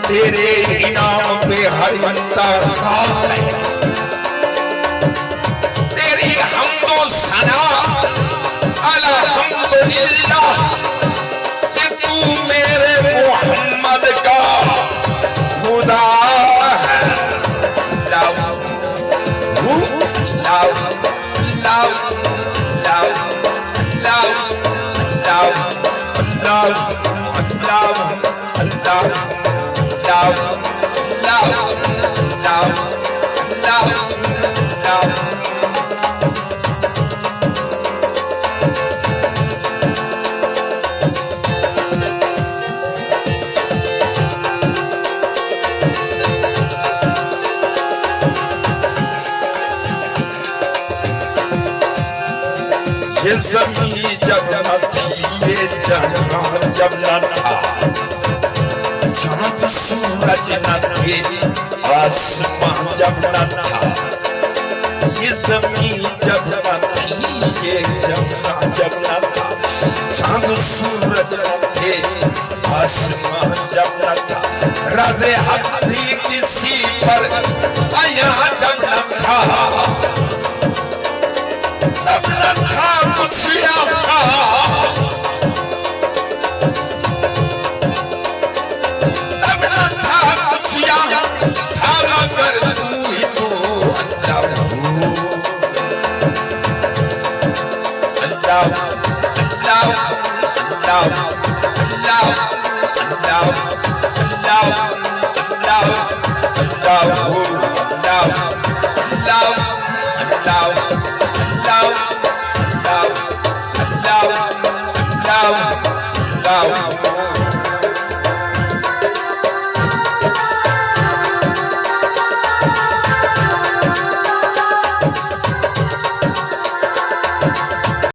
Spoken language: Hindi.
तेरे इनाम पे हर बंदा खास है। तेरी हम्दो सना अल्हम्दुलिल्लाह कि तू मेरे मोहम्मद का खुदा है। Love who love love love love love love love love, love, love, love, love. ये ज़मीं जब न थी, ये जहां जब न था, चाँद सूरज न थे, आसमां जब न था। ये ज़मीं जब न थी, ये जहां जब न था, चाँद सूरज न थे, आसमां जब न था। राज़े हक भी किसी पर आया जब न था, तब न था कुछ यहाँ। love.